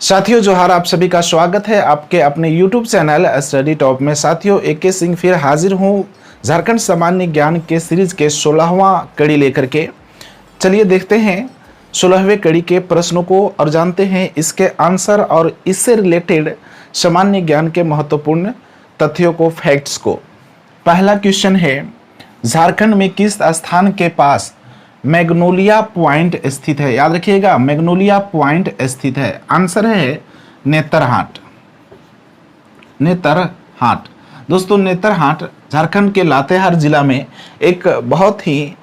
साथियों जोहार, आप सभी का स्वागत है आपके अपने YouTube चैनल स्टडी टॉप में। साथियों AK सिंह फिर हाजिर हूँ झारखंड सामान्य ज्ञान के सीरीज के 16वां कड़ी लेकर के। चलिए देखते हैं 16वें कड़ी के प्रश्नों को और जानते हैं इसके आंसर और इससे रिलेटेड सामान्य ज्ञान के महत्वपूर्ण तथ्यों को, फैक्ट्स को। पहला क्वेश्चन है, झारखंड में किस स्थान के पास मैग्नोलिया पॉइंट स्थित है? याद रखिएगा, मैग्नोलिया पॉइंट स्थित है। आंसर है नेतरहाट। नेतरहाट दोस्तों, नेतरहाट झारखंड के लातेहार जिला में एक बहुत ही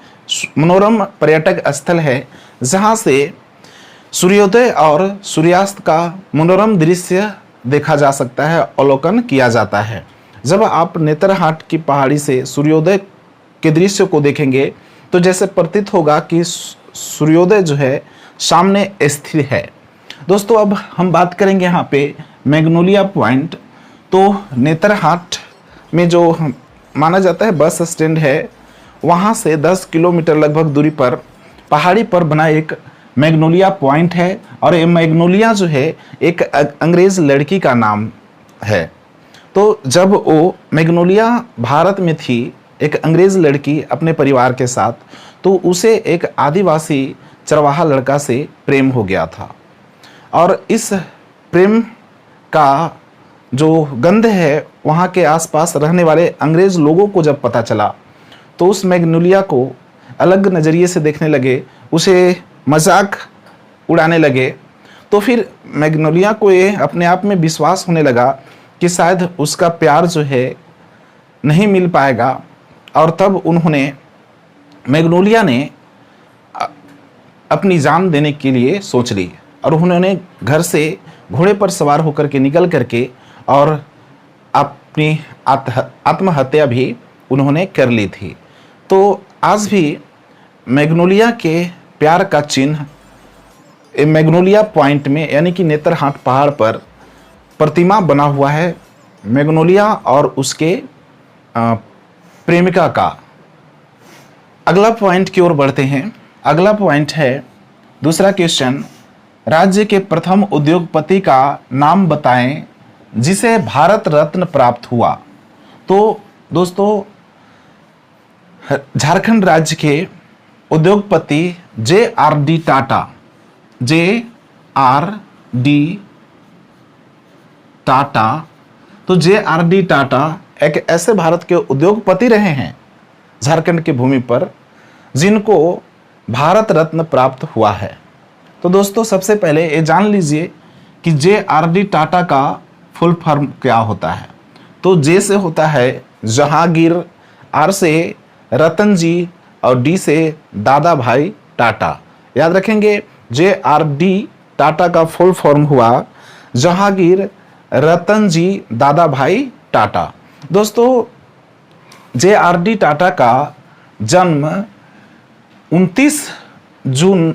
मनोरम पर्यटक स्थल है, जहां से सूर्योदय और सूर्यास्त का मनोरम दृश्य देखा जा सकता है, अवलोकन किया जाता है। जब आप नेतरहाट की पहाड़ी से सूर्योदय के दृश्य को देखेंगे तो जैसे प्रतीत होगा कि सूर्योदय जो है सामने स्थित है। दोस्तों अब हम बात करेंगे यहाँ पे मैग्नोलिया पॉइंट। तो नेतरहाट में जो माना जाता है बस स्टैंड है, वहाँ से 10 किलोमीटर लगभग दूरी पर पहाड़ी पर बना एक मैग्नोलिया पॉइंट है। और ये मैग्नोलिया जो है एक अंग्रेज लड़की का नाम है। तो जब वो मैग्नोलिया भारत में थी, एक अंग्रेज लड़की अपने परिवार के साथ, तो उसे एक आदिवासी चरवाहा लड़का से प्रेम हो गया था। और इस प्रेम का जो गंध है वहाँ के आसपास रहने वाले अंग्रेज लोगों को जब पता चला, तो उस मैग्नोलिया को अलग नज़रिए से देखने लगे, उसे मजाक उड़ाने लगे। तो फिर मैग्नोलिया को ये अपने आप में विश्वास होने लगा कि शायद उसका प्यार जो है नहीं मिल पाएगा। और तब उन्होंने, मैग्नोलिया ने अपनी जान देने के लिए सोच ली और उन्होंने घर से घोड़े पर सवार होकर के निकल करके और अपनी आत्महत्या भी उन्होंने कर ली थी। तो आज भी मैग्नोलिया के प्यार का चिन्ह मैग्नोलिया पॉइंट में यानी कि नेतरहाट पहाड़ पर प्रतिमा बना हुआ है, मैग्नोलिया और उसके प्रेमिका का। अगला पॉइंट की ओर बढ़ते हैं। अगला पॉइंट है, दूसरा क्वेश्चन, राज्य के प्रथम उद्योगपति का नाम बताएं जिसे भारत रत्न प्राप्त हुआ। तो दोस्तों झारखंड राज्य के उद्योगपति JRD टाटा, JRD टाटा। तो JRD टाटा एक ऐसे भारत के उद्योगपति रहे हैं झारखंड की भूमि पर जिनको भारत रत्न प्राप्त हुआ है। तो दोस्तों सबसे पहले ये जान लीजिए कि JRD टाटा का फुल फॉर्म क्या होता है। तो J से होता है जहांगीर, R से रतन जी और D से दादा भाई टाटा। याद रखेंगे, JRD टाटा का फुल फॉर्म हुआ जहांगीर रतन जी दादा भाई टाटा। दोस्तों JRD टाटा का जन्म 29 जून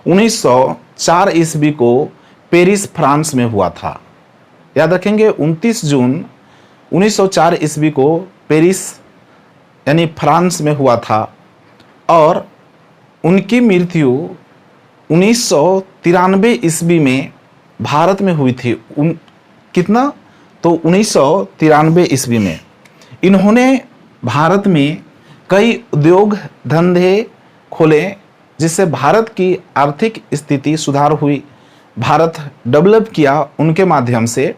1904 ईस्वी को पेरिस फ्रांस में हुआ था। याद रखेंगे, 29 जून 1904 ईस्वी को पेरिस यानी फ्रांस में हुआ था। और उनकी मृत्यु 1993 ईस्वी में भारत में हुई थी। कितना? तो 1993 ईस्वी में। इन्होंने भारत में कई उद्योग धंधे खोले जिससे भारत की आर्थिक स्थिति सुधार हुई, भारत डेवलप किया उनके माध्यम से।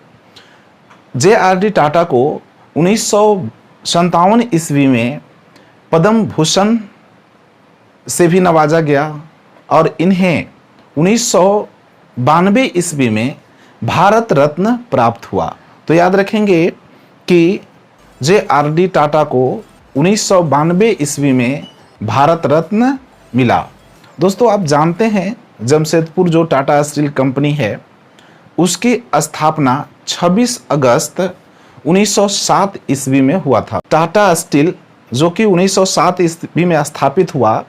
JRD टाटा को 1957 ईस्वी में पद्म भूषण से भी नवाजा गया और इन्हें 1992 ईस्वी में भारत रत्न प्राप्त हुआ। तो याद रखेंगे कि JRD टाटा को 1992 ईस्वी में भारत रत्न मिला। दोस्तों आप जानते हैं जमशेदपुर जो टाटा स्टील कंपनी है उसकी स्थापना 26 अगस्त 1907 ईस्वी में हुआ था। टाटा स्टील जो कि 1907 ईस्वी में स्थापित हुआ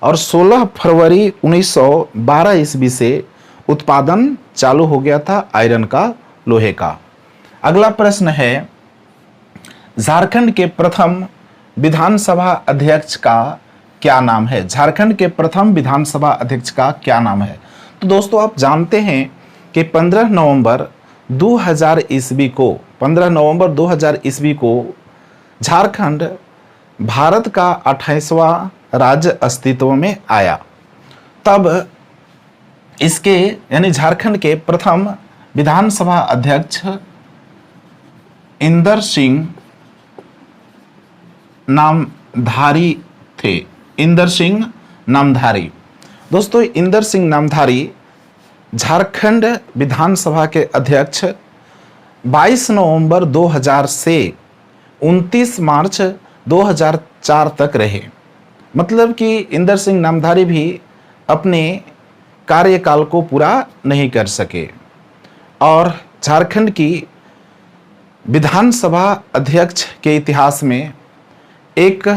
और 16 फरवरी 1912 ईस्वी से उत्पादन चालू हो गया था आयरन का, लोहे का। अगला प्रश्न है, झारखंड के प्रथम विधानसभा अध्यक्ष का क्या नाम है? झारखंड के प्रथम विधानसभा अध्यक्ष का क्या नाम है? तो दोस्तों आप जानते हैं कि 15 नवंबर 2000 ईस्वी को 15 नवंबर 2000 ईस्वी को झारखंड भारत का 28वां राज्य अस्तित्व में आया। तब इसके यानी झारखंड के प्रथम विधानसभा अध्यक्ष इंदर सिंह नामधारी थे। इंदर सिंह नामधारी। दोस्तों, इंदर सिंह नामधारी झारखंड विधानसभा के अध्यक्ष 22 नवंबर 2000 से 29 मार्च 2004 तक रहे। मतलब कि इंदर सिंह नामधारी भी अपने कार्यकाल को पूरा नहीं कर सके और झारखंड की विधानसभा अध्यक्ष के इतिहास में एक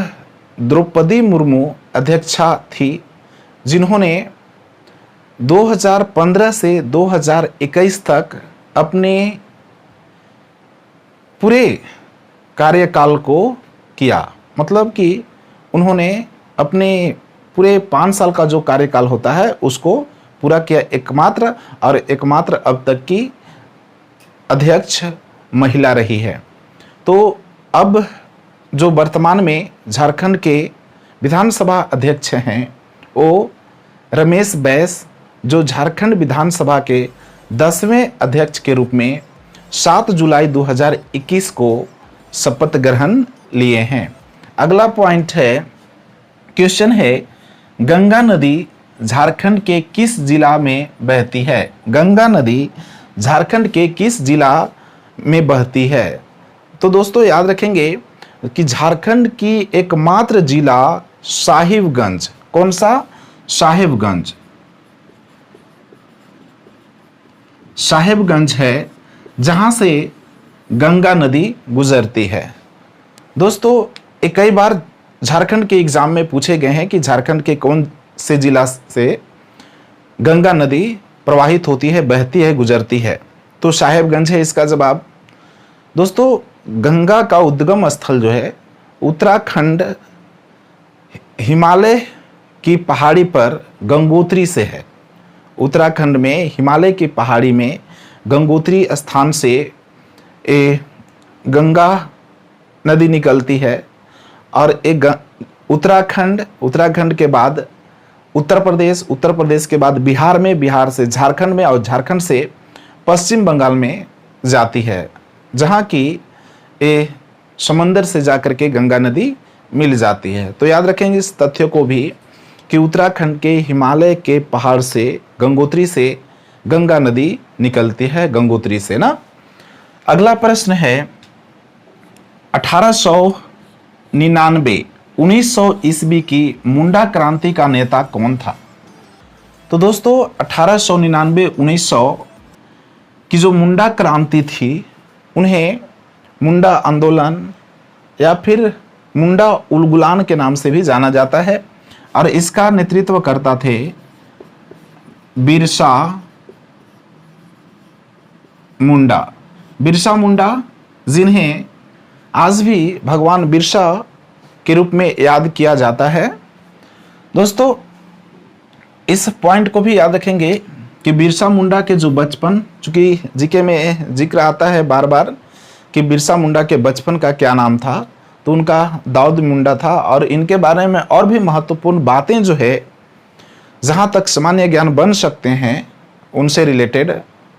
द्रौपदी मुर्मू अध्यक्षा थी, जिन्होंने 2015 से 2021 तक अपने पूरे कार्यकाल को किया। मतलब कि उन्होंने अपने पूरे 5 साल का जो कार्यकाल होता है उसको पूरा किया। एकमात्र अब तक की अध्यक्ष महिला रही है। तो अब जो वर्तमान में झारखंड के विधानसभा अध्यक्ष हैं वो रमेश बैस, जो झारखंड विधानसभा के 10वें अध्यक्ष के रूप में 7 जुलाई 2021 को शपथ ग्रहण लिए हैं। अगला पॉइंट है, क्वेश्चन है, गंगा नदी झारखंड के किस जिला में बहती है? गंगा नदी झारखंड के किस जिला में बहती है? तो दोस्तों याद रखेंगे कि झारखंड की एकमात्र जिला साहिबगंज, कौन सा? साहिबगंज। साहिबगंज है जहां से गंगा नदी गुजरती है। दोस्तों, कई बार झारखंड के एग्जाम में पूछे गए हैं कि झारखंड के कौन से जिला से गंगा नदी प्रवाहित होती है, बहती है, गुजरती है? तो साहिबगंज है इसका जवाब। दोस्तों, गंगा का उद्गम स्थल जो है उत्तराखंड हिमालय की पहाड़ी पर गंगोत्री से है। उत्तराखंड में हिमालय की पहाड़ी में गंगोत्री स्थान से गंगा नदी निकलती है और एक उत्तराखंड के बाद उत्तर प्रदेश के बाद बिहार में, बिहार से झारखंड में और झारखंड से पश्चिम बंगाल में जाती है, जहाँ की समंदर से जाकर के गंगा नदी मिल जाती है। तो याद रखेंगे इस तथ्य को भी कि उत्तराखंड के हिमालय के पहाड़ से गंगोत्री से गंगा नदी निकलती है, गंगोत्री से ना। अगला प्रश्न है 1899 1900 ईस्वी की मुंडा क्रांति का नेता कौन था? तो दोस्तों 1899 1900 की जो मुंडा क्रांति थी उन्हें मुंडा आंदोलन या फिर मुंडा उलगुलान के नाम से भी जाना जाता है और इसका नेतृत्व करता थे बिरसा मुंडा। बिरसा मुंडा, जिन्हें आज भी भगवान बिरसा के रूप में याद किया जाता है। दोस्तों, इस पॉइंट को भी याद रखेंगे कि बिरसा मुंडा के जो बचपन, चूंकि जीके में जिक्र आता है बार बार कि बिरसा मुंडा के बचपन का क्या नाम था, तो उनका दाऊद मुंडा था। और इनके बारे में और भी महत्वपूर्ण बातें जो है, जहाँ तक सामान्य ज्ञान बन सकते हैं उनसे रिलेटेड,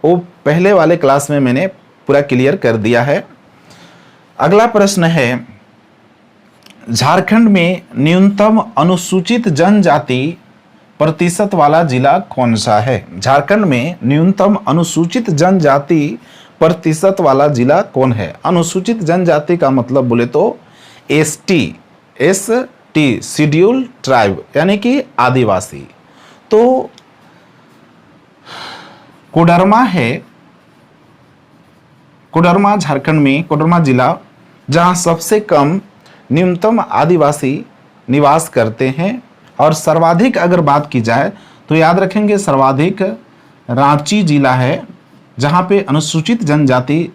वो पहले वाले क्लास में मैंने पूरा क्लियर कर दिया है। अगला प्रश्न है, झारखंड में न्यूनतम अनुसूचित जनजाति प्रतिशत वाला जिला कौन सा है? झारखंड में न्यूनतम अनुसूचित जनजाति प्रतिशत वाला जिला कौन है? अनुसूचित जनजाति का मतलब बोले तो एसटी शेड्यूल ट्राइब यानी कि आदिवासी। तो कोडरमा है, कोडरमा झारखंड में, कोडरमा जिला जहां सबसे कम न्यूनतम आदिवासी निवास करते हैं। और सर्वाधिक अगर बात की जाए तो याद रखेंगे सर्वाधिक रांची जिला है, जहां पे अनुसूचित जनजाति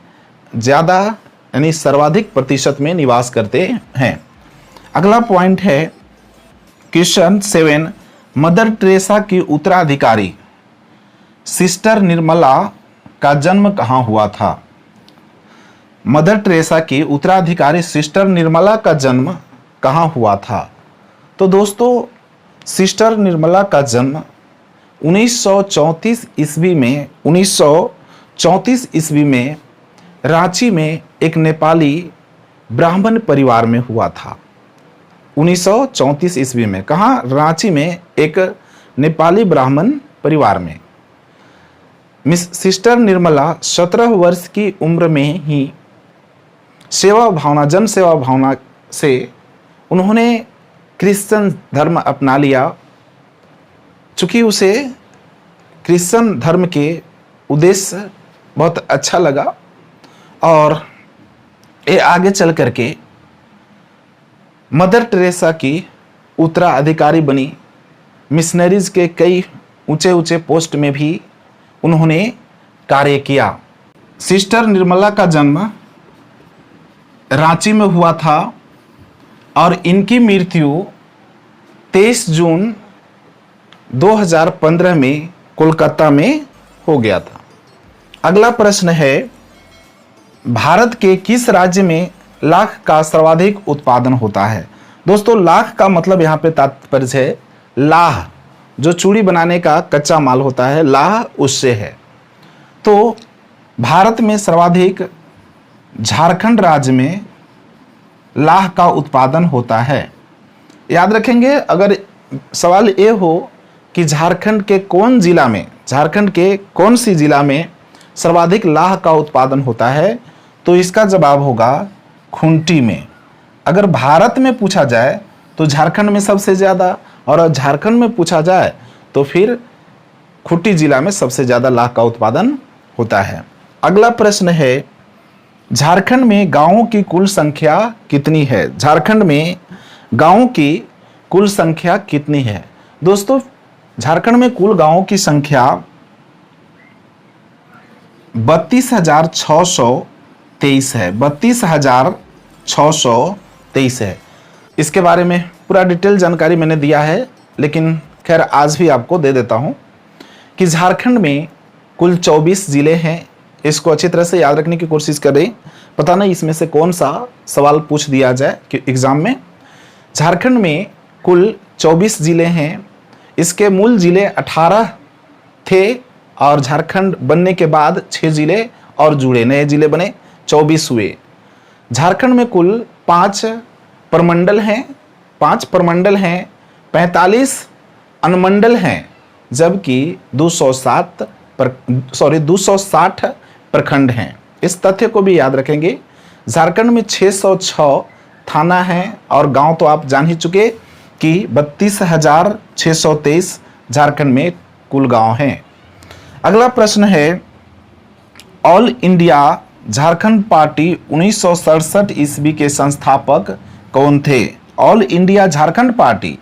ज़्यादा यानी सर्वाधिक प्रतिशत में निवास करते हैं। अगला पॉइंट है क्वेश्चन 7, मदर टेरेसा की उत्तराधिकारी सिस्टर निर्मला का जन्म कहाँ हुआ था? मदर टेरेसा की उत्तराधिकारी सिस्टर निर्मला का जन्म कहाँ हुआ था? तो दोस्तों सिस्टर निर्मला का जन्म 1934 ईस्वी में रांची में एक नेपाली ब्राह्मण परिवार में हुआ था। 1934 ईस्वी में कहाँ? रांची में एक नेपाली ब्राह्मण परिवार में। मिस सिस्टर निर्मला 17 वर्ष की उम्र में ही जन सेवा भावना से उन्होंने क्रिश्चियन धर्म अपना लिया। चूँकि उसे क्रिश्चियन धर्म के उद्देश्य बहुत अच्छा लगा और ये आगे चल करके मदर टेरेसा की उत्तराधिकारी बनी। मिशनरीज के कई ऊंचे ऊंचे पोस्ट में भी उन्होंने कार्य किया। सिस्टर निर्मला का जन्म रांची में हुआ था और इनकी मृत्यु 23 जून 2015 में कोलकाता में हो गया था। अगला प्रश्न है, भारत के किस राज्य में लाख का सर्वाधिक उत्पादन होता है? दोस्तों लाख का मतलब यहाँ पे तात्पर्य है लाह, जो चूड़ी बनाने का कच्चा माल होता है, लाह उससे है। तो भारत में सर्वाधिक झारखंड राज्य में लाह का उत्पादन होता है। याद रखेंगे, अगर सवाल ये हो कि झारखंड के कौन जिला में, झारखंड के कौन सी जिला में सर्वाधिक लाह का उत्पादन होता है, तो इसका जवाब होगा खूंटी में। अगर भारत में पूछा जाए तो झारखंड में सबसे ज़्यादा, और झारखंड में पूछा जाए तो फिर खूंटी जिला में सबसे ज़्यादा लाह का उत्पादन होता है। अगला प्रश्न है, झारखंड में गांवों की कुल संख्या कितनी है? झारखंड में गांवों की कुल संख्या कितनी है? दोस्तों झारखंड में कुल गांवों की संख्या 32,623 है। 32,623 है। इसके बारे में पूरा डिटेल जानकारी मैंने दिया है, लेकिन खैर आज भी आपको दे देता हूं कि झारखंड में कुल 24 जिले हैं। इसको अच्छी तरह से याद रखने की कोशिश करें, पता नहीं इसमें से कौन सा सवाल पूछ दिया जाए कि एग्जाम में। झारखंड में कुल 24 जिले हैं। इसके मूल जिले 18 थे और झारखंड बनने के बाद 6 जिले और जुड़े, नए जिले बने, 24 हुए। झारखंड में कुल 5 प्रमंडल हैं, 45 अनुमंडल हैं, जबकि 260 प्रखंड हैं। इस तथ्य को भी याद रखेंगे। झारखंड में 606 थाना हैं और गांव तो आप जान ही चुके कि 32,623 झारखंड में कुल गांव हैं। अगला प्रश्न है, ऑल इंडिया झारखंड पार्टी 1967 ईस्वी के संस्थापक कौन थे? ऑल इंडिया झारखंड पार्टी,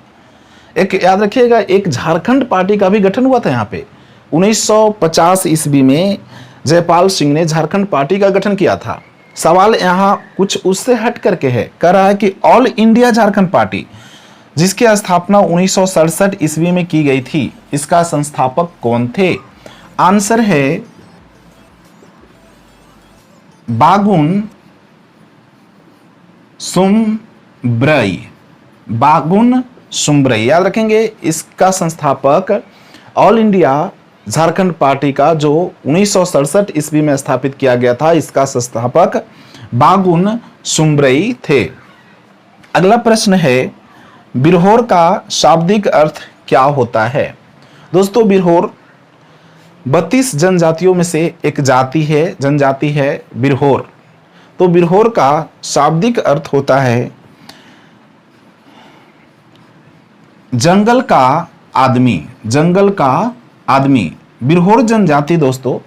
एक याद रखिएगा, एक झारखंड पार्टी का भी गठन हुआ था यहाँ पे। 1950 ईस्वी में जयपाल सिंह ने झारखंड पार्टी का गठन किया था। सवाल यहाँ कुछ उससे हट करके है, कह रहा है कि ऑल इंडिया झारखंड पार्टी जिसकी स्थापना 1967 ईस्वी में की गई थी, इसका संस्थापक कौन थे? आंसर है बागुन सुम्ब्रई। बागुन सुम्ब्रई, याद रखेंगे। इसका संस्थापक ऑल इंडिया झारखंड पार्टी का जो 1967 ईस्वी में स्थापित किया गया था, इसका संस्थापक बागुन सुम्ब्रई थे। अगला प्रश्न है, बिरहोर का शाब्दिक अर्थ क्या होता है? दोस्तों बिरहोर 32 जनजातियों में से एक जनजाति है बिरहोर। तो बिरहोर का शाब्दिक अर्थ होता है जंगल का आदमी। जंगल का आदमी। बिरहोर जनजाति दोस्तों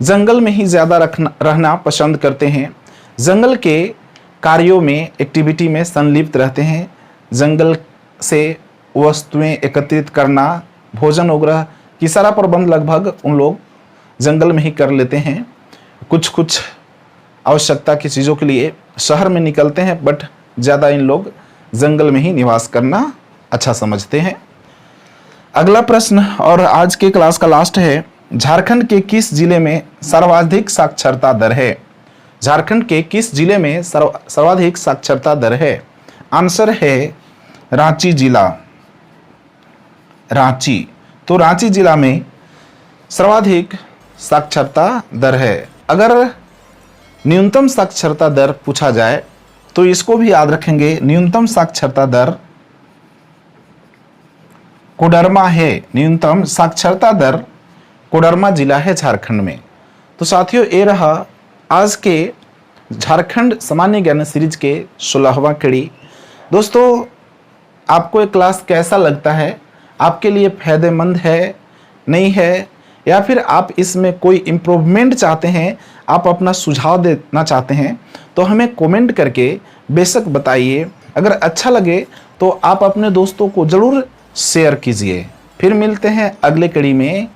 जंगल में ही ज़्यादा रहना पसंद करते हैं। जंगल के कार्यों में, एक्टिविटी में संलिप्त रहते हैं। जंगल से वस्तुएं एकत्रित करना, भोजन वगैरह की सारा प्रबंध लगभग उन लोग जंगल में ही कर लेते हैं। कुछ आवश्यकता की चीज़ों के लिए शहर में निकलते हैं, बट ज़्यादा इन लोग जंगल में ही निवास करना अच्छा समझते हैं। अगला प्रश्न और आज के क्लास का लास्ट है, झारखंड के किस जिले में सर्वाधिक साक्षरता दर है? झारखंड के किस जिले में सर्वाधिक साक्षरता दर है? आंसर है रांची जिला। रांची, तो रांची जिला में सर्वाधिक साक्षरता दर है। अगर न्यूनतम साक्षरता दर पूछा जाए तो इसको भी याद रखेंगे, न्यूनतम साक्षरता दर कोडरमा है। न्यूनतम साक्षरता दर कोडरमा जिला है झारखंड में। तो साथियों, ये रहा आज के झारखंड सामान्य ज्ञान सीरीज के 16वां कड़ी। दोस्तों, आपको ये क्लास कैसा लगता है? आपके लिए फायदेमंद है, नहीं है, या फिर आप इसमें कोई इम्प्रूवमेंट चाहते हैं, आप अपना सुझाव देना चाहते हैं, तो हमें कमेंट करके बेशक बताइए। अगर अच्छा लगे तो आप अपने दोस्तों को ज़रूर शेयर कीजिए। फिर मिलते हैं अगले कड़ी में।